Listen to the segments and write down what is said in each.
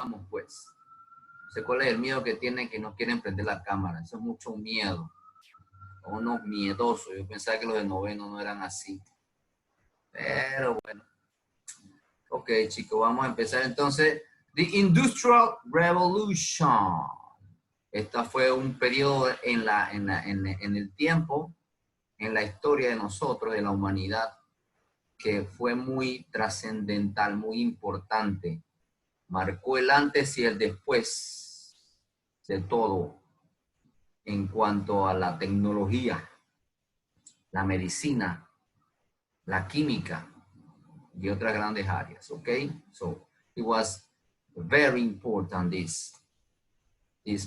vamos pues. No sé cuál es el miedo que tienen que no quieren prender la cámara. Eso es mucho miedo. Unos miedosos. Yo pensaba que los de noveno no eran así. Pero bueno. Ok, chicos, vamos a empezar entonces. The Industrial Revolution. Esta fue un periodo en el tiempo, en la historia de nosotros, de la humanidad, que fue muy trascendental, muy importante. Marcó el antes y el después de todo en cuanto a la tecnología, la medicina, la química y otras grandes áreas, okay? So it was very important, this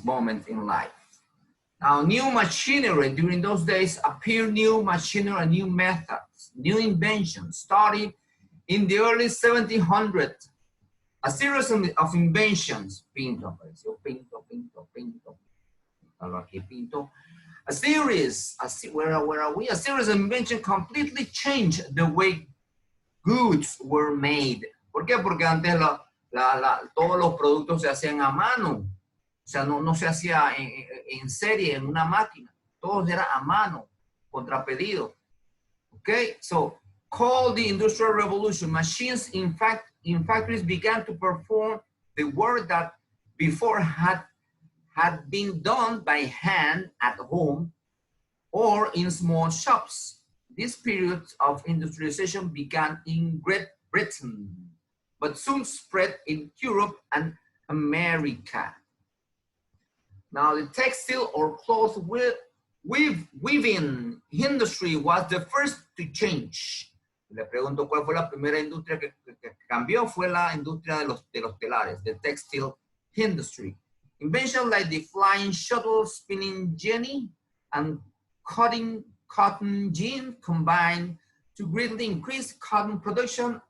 moment in life. Now, new machinery during those days appeared, new machinery and new methods, new inventions started in the early 1700s. A series of inventions, Pinto, a series, where are we? A series of inventions completely changed the way goods were made. ¿Por qué? Porque antes todos los productos se hacían a mano. O sea, no se hacía en serie, en una máquina. Todo era a mano, contra pedido. Okay, so called the Industrial Revolution, machines in factories began to perform the work that before had been done by hand at home or in small shops. This period of industrialization began in Great Britain, but soon spread in Europe and America. Now, the textile or cloth weaving industry was the first to change. Le pregunto cuál fue la primera industria que cambió. Fue la industria de los telares, the textile industry. Inventions like the flying shuttle, spinning jenny, and cutting cotton gin combined to greatly increase cotton production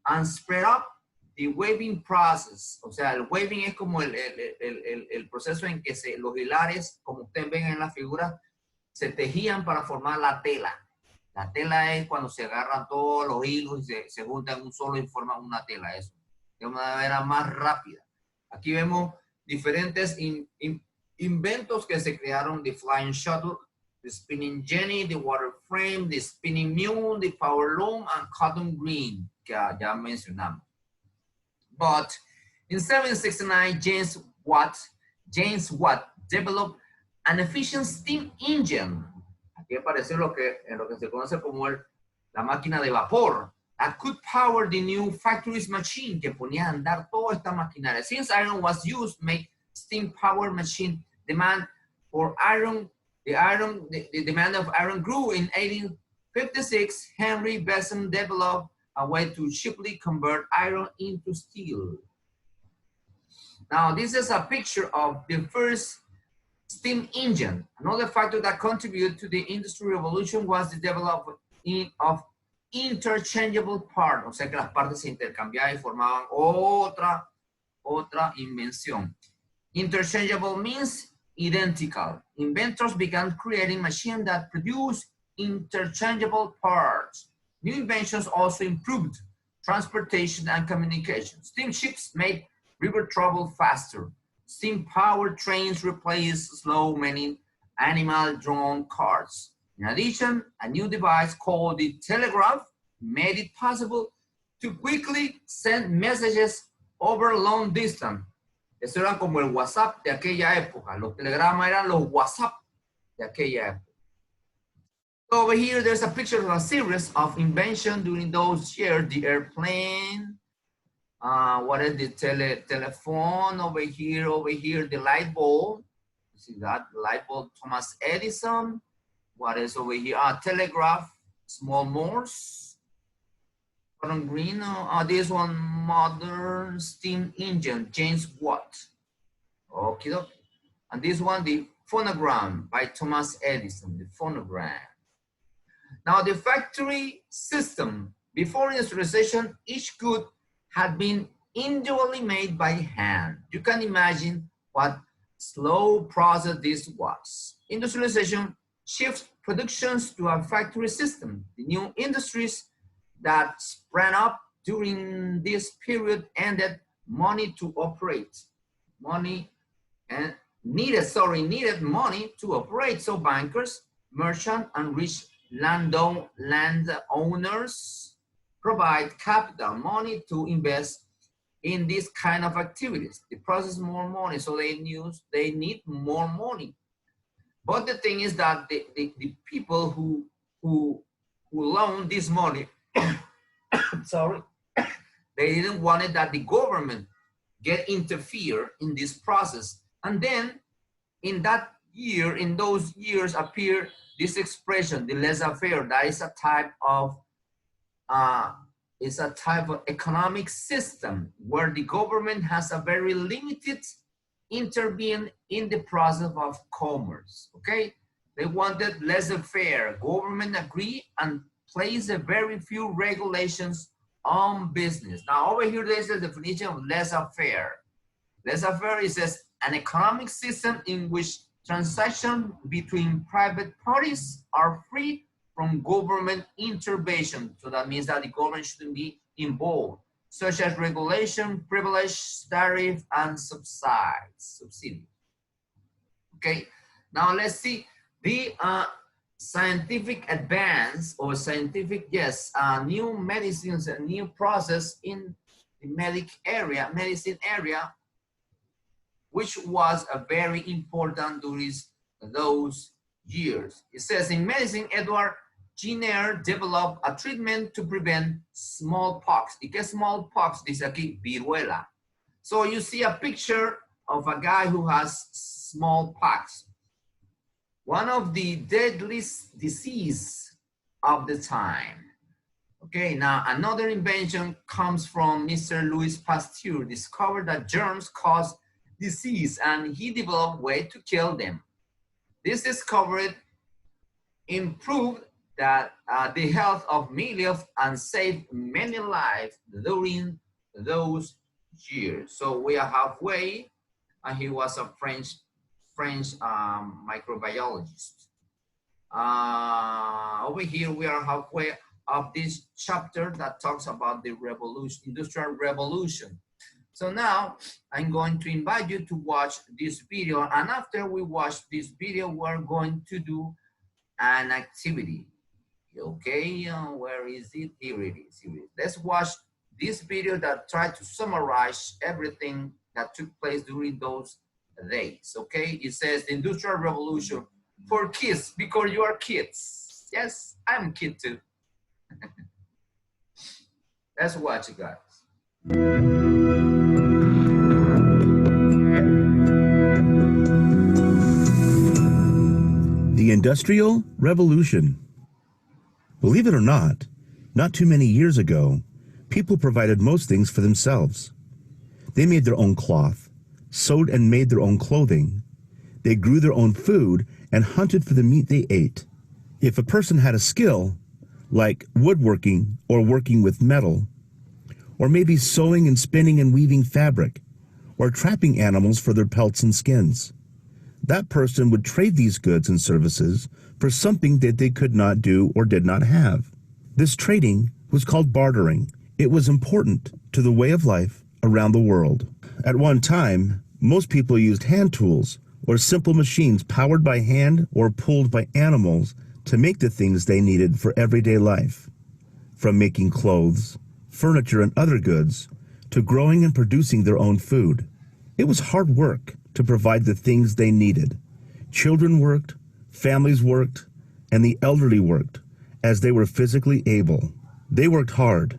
and spread up the weaving process. O sea, el weaving es como el proceso en que los hilares, como ustedes ven en la figura, se tejían para formar la tela. La tela es cuando se agarran todos los hilos y se juntan en un solo y forman una tela. Eso de una manera más rápida. Aquí vemos diferentes inventos que se crearon: the flying shuttle, the spinning jenny, the water frame, the spinning mule, the power loom, and cotton green, que ya mencionamos. But in 1769, James Watt developed an efficient steam engine. Aquí apareció lo que se conoce como la máquina de vapor, that could power the new factory's machine, que ponía a andar toda esta maquinaria. Since iron was used to make steam power machine, the demand of iron grew. In 1856, Henry Besson developed a way to cheaply convert iron into steel. Now, this is a picture of the first steam engine. Another factor that contributed to the Industrial Revolution was the development of interchangeable parts. O sea que las partes se intercambiaban y formaban otra invención. Interchangeable means identical. Inventors began creating machines that produce interchangeable parts. New inventions also improved transportation and communication. Steamships made river travel faster. Steam-powered trains replaced slow-moving animal-drawn carts. In addition, a new device called the telegraph made it possible to quickly send messages over long distance. Eso era como el WhatsApp de aquella época. Los telegramas eran los WhatsApp de aquella época. Over here, there's a picture of a series of inventions during those years. The airplane, what is the telephone over here, the light bulb. You see that, light bulb, Thomas Edison. What is over here? Telegraph, small Morse. Cotton green, this one, modern steam engine, James Watt. Okay, and this one, the phonogram by Thomas Edison, the phonogram. Now, the factory system, before industrialization, each good had been individually made by hand. You can imagine what slow process this was. Industrialization shifts productions to a factory system. The new industries that sprang up during this period ended money to operate. Money and needed money to operate. So bankers, merchants, and rich landowners provide capital, money to invest in this kind of activities. They process more money, so they need more money. But the thing is that the people who loan this money, sorry, they didn't want it that the government get interfere in this process. And then in those years appear this expression, the laissez-faire. That is a type of economic system where the government has a very limited intervene in the process of commerce. Okay, they wanted laissez-faire. Government agree and place a very few regulations on business. Now over here there's the definition of laissez-faire. Laissez-faire is an economic system in which transactions between private parties are free from government intervention. So that means that the government shouldn't be involved, such as regulation, privilege, tariff, and subsidy. Okay, now let's see the scientific advance or scientific, new medicines and new process in the medicine area, which was a very important during those years. It says in medicine, Edward Jenner developed a treatment to prevent smallpox. ¿Y qué smallpox? Dice aquí, viruela. So you see a picture of a guy who has smallpox. One of the deadliest disease of the time. Okay, now another invention comes from Mr. Louis Pasteur, discovered that germs cause disease and he developed a way to kill them. This discovery improved that the health of millions and saved many lives during those years. So we are halfway, and he was a French microbiologist. Over here we are halfway of this chapter that talks about the revolution, industrial revolution. So now I'm going to invite you to watch this video, and after we watch this video, we're going to do an activity. Okay, where is it? Here it is. Here it is. Let's watch this video that tried to summarize everything that took place during those days. Okay, it says the Industrial Revolution for kids, because you are kids. Yes, I'm a kid too. Let's watch it, guys. The Industrial Revolution. Believe it or not too many years ago, people provided most things for themselves. They made their own cloth, sewed and made their own clothing. They grew their own food and hunted for the meat they ate. If a person had a skill, like woodworking or working with metal, or maybe sewing and spinning and weaving fabric, or trapping animals for their pelts and skins, that person would trade these goods and services for something that they could not do or did not have. This trading was called bartering. It was important to the way of life around the world. At one time, most people used hand tools or simple machines powered by hand or pulled by animals to make the things they needed for everyday life. From making clothes, furniture, and other goods, to growing and producing their own food. It was hard work to provide the things they needed. Children worked, families worked, and the elderly worked as they were physically able. They worked hard,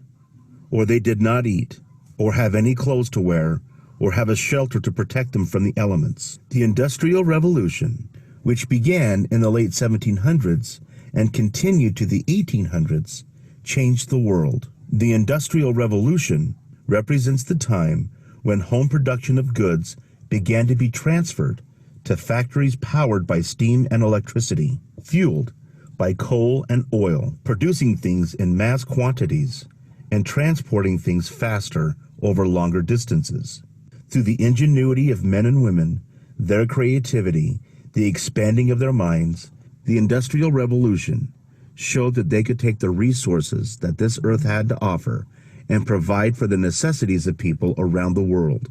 or they did not eat, or have any clothes to wear, or have a shelter to protect them from the elements. The Industrial Revolution, which began in the late 1700s and continued to the 1800s, changed the world. The Industrial Revolution represents the time when home production of goods began to be transferred to factories powered by steam and electricity, fueled by coal and oil, producing things in mass quantities and transporting things faster over longer distances. Through the ingenuity of men and women, their creativity, the expanding of their minds, the Industrial Revolution showed that they could take the resources that this earth had to offer and provide for the necessities of people around the world.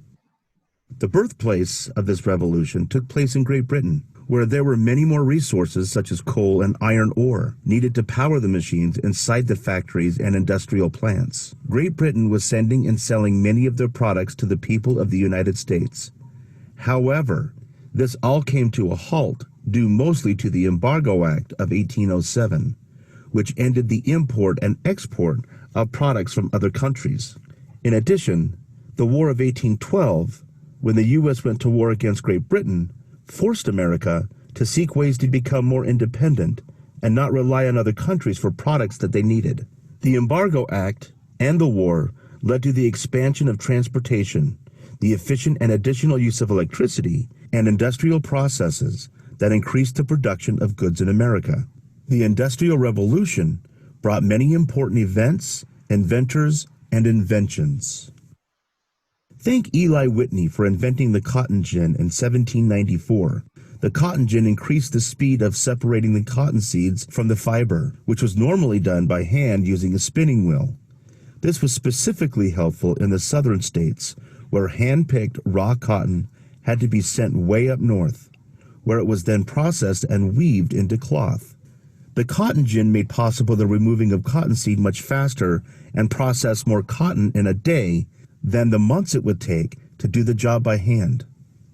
The birthplace of this revolution took place in Great Britain, where there were many more resources such as coal and iron ore needed to power the machines inside the factories and industrial plants. Great Britain was sending and selling many of their products to the people of the United States. However, this all came to a halt due mostly to the Embargo Act of 1807, which ended the import and export of products from other countries. In addition, the War of 1812, when the U.S. went to war against Great Britain, forced America to seek ways to become more independent and not rely on other countries for products that they needed. The Embargo Act and the war led to the expansion of transportation, the efficient and additional use of electricity, and industrial processes that increased the production of goods in America. The Industrial Revolution brought many important events, inventors, and inventions. Thank Eli Whitney for inventing the cotton gin in 1794. The cotton gin increased the speed of separating the cotton seeds from the fiber, which was normally done by hand using a spinning wheel. This was specifically helpful in the southern states, where hand-picked raw cotton had to be sent way up north, where it was then processed and weaved into cloth. The cotton gin made possible the removing of cottonseed much faster and process more cotton in a day than the months it would take to do the job by hand.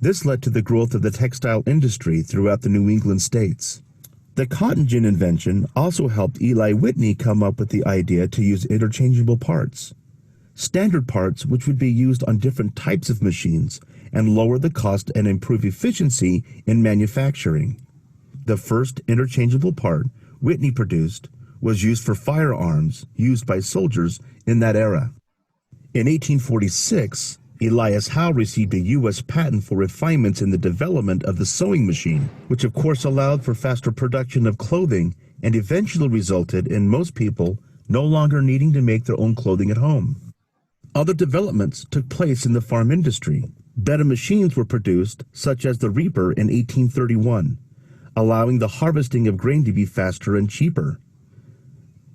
This led to the growth of the textile industry throughout the New England states. The cotton gin invention also helped Eli Whitney come up with the idea to use interchangeable parts. Standard parts which would be used on different types of machines and lower the cost and improve efficiency in manufacturing. The first interchangeable part Whitney produced was used for firearms used by soldiers in that era. In 1846, Elias Howe received a U.S. patent for refinements in the development of the sewing machine, which of course allowed for faster production of clothing and eventually resulted in most people no longer needing to make their own clothing at home. Other developments took place in the farm industry. Better machines were produced, such as the reaper in 1831, allowing the harvesting of grain to be faster and cheaper.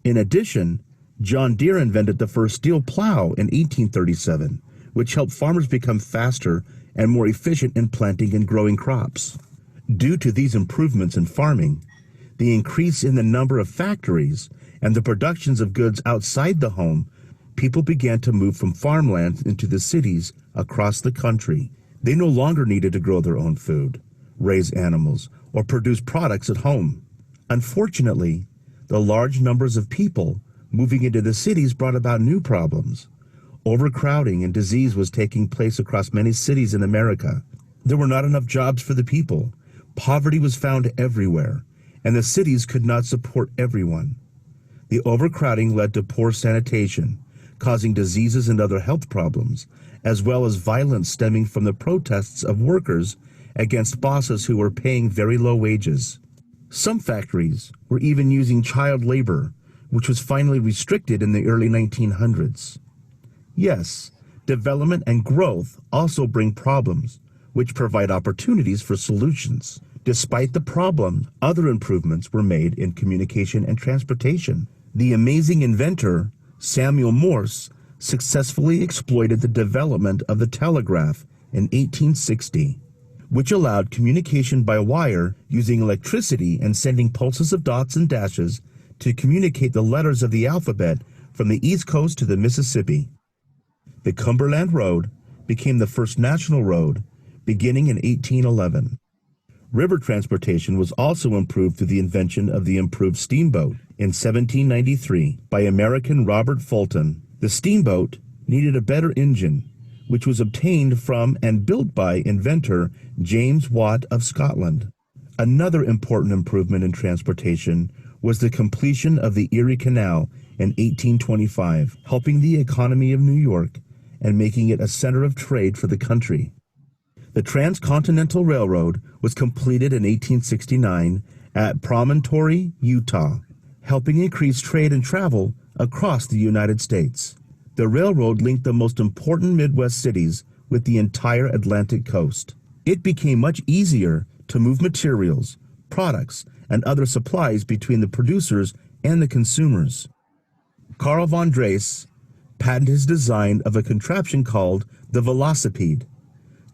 In addition, John Deere invented the first steel plow in 1837, which helped farmers become faster and more efficient in planting and growing crops. Due to these improvements in farming, the increase in the number of factories, and the productions of goods outside the home, people began to move from farmlands into the cities across the country. They no longer needed to grow their own food, raise animals, or produce products at home. Unfortunately, the large numbers of people moving into the cities brought about new problems. Overcrowding and disease was taking place across many cities in America. There were not enough jobs for the people. Poverty was found everywhere, and the cities could not support everyone. The overcrowding led to poor sanitation, causing diseases and other health problems, as well as violence stemming from the protests of workers against bosses who were paying very low wages. Some factories were even using child labor, which was finally restricted in the early 1900s. Yes, development and growth also bring problems, which provide opportunities for solutions. Despite the problem, other improvements were made in communication and transportation. The amazing inventor, Samuel Morse, successfully exploited the development of the telegraph in 1860, which allowed communication by wire using electricity and sending pulses of dots and dashes to communicate the letters of the alphabet from the East Coast to the Mississippi. The Cumberland Road became the first national road beginning in 1811. River transportation was also improved through the invention of the improved steamboat in 1793 by American Robert Fulton. The steamboat needed a better engine, which was obtained from and built by inventor James Watt of Scotland. Another important improvement in transportation was the completion of the Erie Canal in 1825, helping the economy of New York and making it a center of trade for the country. The Transcontinental Railroad was completed in 1869 at Promontory, Utah, helping increase trade and travel across the United States. The railroad linked the most important Midwest cities with the entire Atlantic coast. It became much easier to move materials, products, and other supplies between the producers and the consumers. Carl von Drais patented his design of a contraption called the velocipede,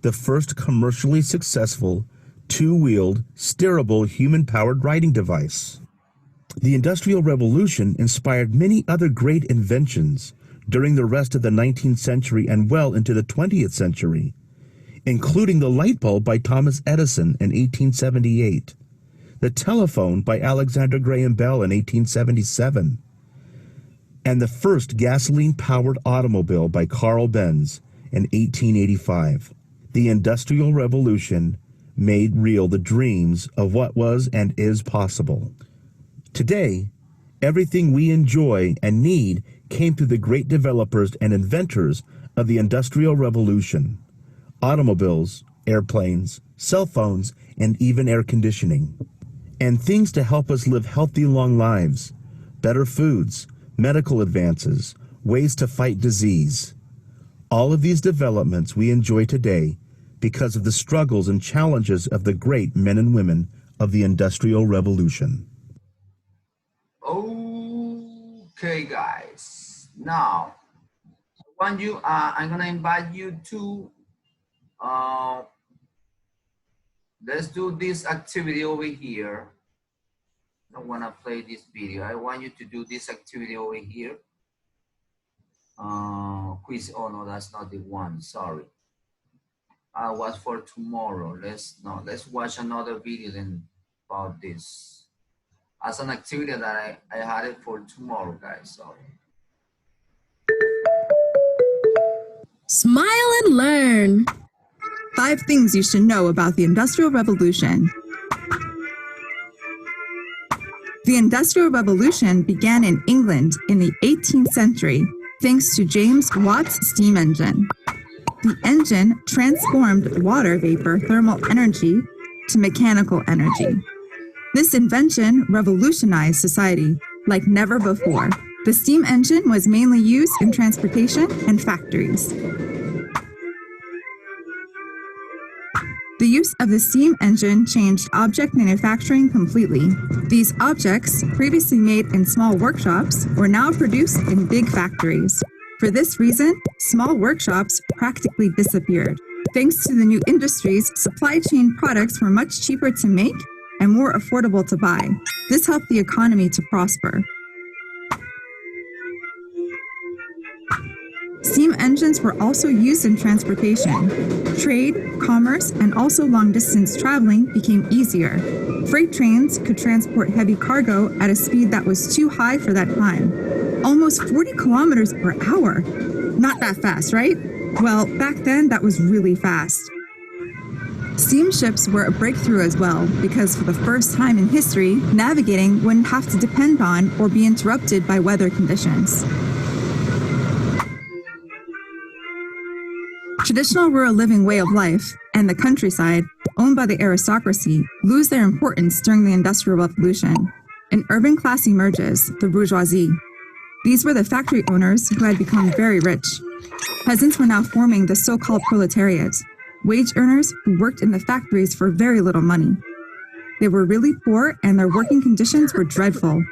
the first commercially successful two-wheeled, steerable human-powered riding device. The Industrial Revolution inspired many other great inventions during the rest of the 19th century and well into the 20th century, including the light bulb by Thomas Edison in 1878, the telephone by Alexander Graham Bell in 1877, and the first gasoline-powered automobile by Carl Benz in 1885. The Industrial Revolution made real the dreams of what was and is possible. Today, everything we enjoy and need came through the great developers and inventors of the Industrial Revolution: automobiles, airplanes, cell phones, and even air conditioning. And things to help us live healthy, long lives, better foods, medical advances, ways to fight disease. All of these developments we enjoy today because of the struggles and challenges of the great men and women of the Industrial Revolution. Okay, guys. Now, I'm gonna invite you to let's do this activity over here. I don't want to play this video. I want you to do this activity over here. Quiz. Oh no, that's not the one. Sorry. I was for tomorrow. Let's watch another video then about this as an activity that I had it for tomorrow, guys. Sorry. Smile and learn. 5 things you should know about the Industrial Revolution. The Industrial Revolution began in England in the 18th century thanks to James Watt's steam engine. The engine transformed water vapor thermal energy to mechanical energy. This invention revolutionized society like never before. The steam engine was mainly used in transportation and factories. The use of the steam engine changed object manufacturing completely. These objects, previously made in small workshops, were now produced in big factories. For this reason, small workshops practically disappeared. Thanks to the new industries, supply chain products were much cheaper to make and more affordable to buy. This helped the economy to prosper. Steam engines were also used in transportation. Trade, commerce, and also long-distance traveling became easier. Freight trains could transport heavy cargo at a speed that was too high for that time. Almost 40 kilometers per hour. Not that fast, right? Well, back then that was really fast. Steamships were a breakthrough as well because for the first time in history, navigating wouldn't have to depend on or be interrupted by weather conditions. Traditional rural living way of life and the countryside, owned by the aristocracy, lose their importance during the Industrial Revolution. An urban class emerges, the bourgeoisie. These were the factory owners who had become very rich. Peasants were now forming the so-called proletariat, wage earners who worked in the factories for very little money. They were really poor and their working conditions were dreadful.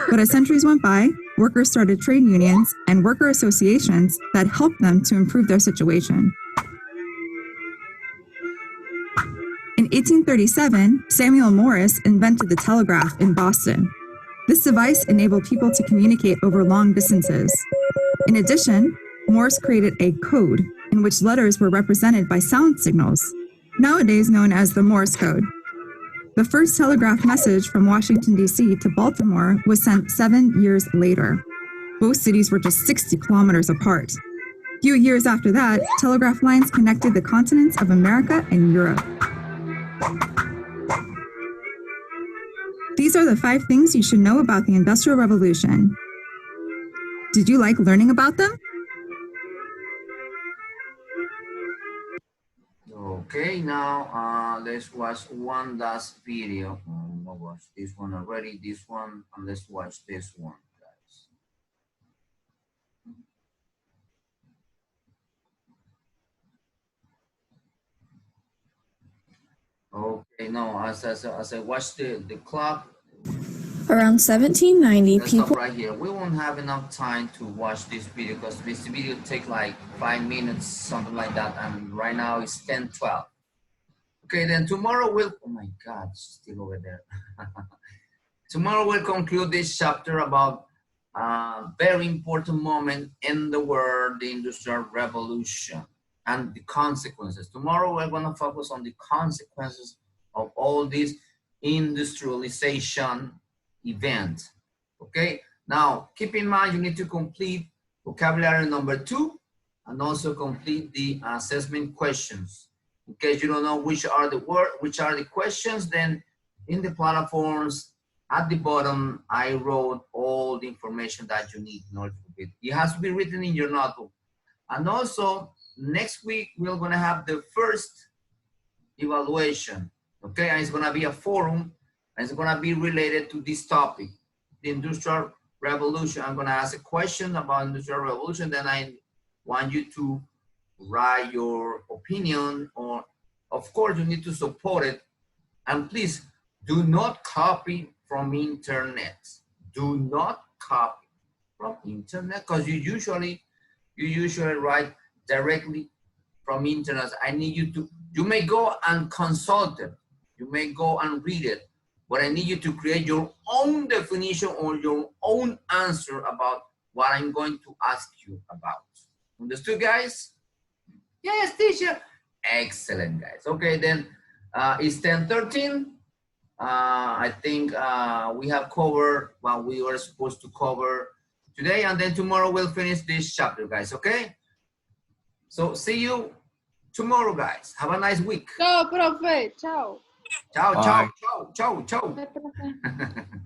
But as centuries went by, workers started trade unions and worker associations that helped them to improve their situation. In 1837, Samuel Morse invented the telegraph in Boston. This device enabled people to communicate over long distances. In addition, Morse created a code in which letters were represented by sound signals, nowadays known as the Morse code. The first telegraph message from Washington, D.C. to Baltimore was sent 7 years later. Both cities were just 60 kilometers apart. A few years after that, telegraph lines connected the continents of America and Europe. These are the 5 things you should know about the Industrial Revolution. Did you like learning about them? Okay, now let's watch one last video. I watched this one already, this one, and let's watch this one, guys. Okay, no, as I watch the clock. Around 1790, Let's stop people right here. We won't have enough time to watch this video because this video take like 5 minutes, something like that. And right now it's 10:12. Okay, then tomorrow we'll, oh my God, it's still over there. Tomorrow we'll conclude this chapter about a very important moment in the world, the Industrial Revolution and the consequences. Tomorrow we're gonna focus on the consequences of all this industrialization event. Okay, now keep in mind you need to complete vocabulary number 2 and also complete the assessment questions. In case you don't know which are the questions, then in the platforms at the bottom I wrote all the information that you need in order to complete. It has to be written in your notebook. And also next week we're going to have the first evaluation. Okay, and it's going to be a forum and it's going to be related to this topic, the Industrial Revolution. I'm going to ask a question about Industrial Revolution, then I want you to write your opinion, or of course you need to support it. And please do not copy from internet. Do not copy from internet because you usually write directly from internet. I need you to, you may go and consult it, you may go and read it, but I need you to create your own definition or your own answer about what I'm going to ask you about. Understood, guys? Yes, teacher. Excellent, guys. Okay, then it's 10:13. I think we have covered what we were supposed to cover today, and then tomorrow we'll finish this chapter, guys, okay? So see you tomorrow, guys. Have a nice week. Chao, profe. Chao. Ciao, Bye. ciao, ciao, ciao, ciao. Bye, profe.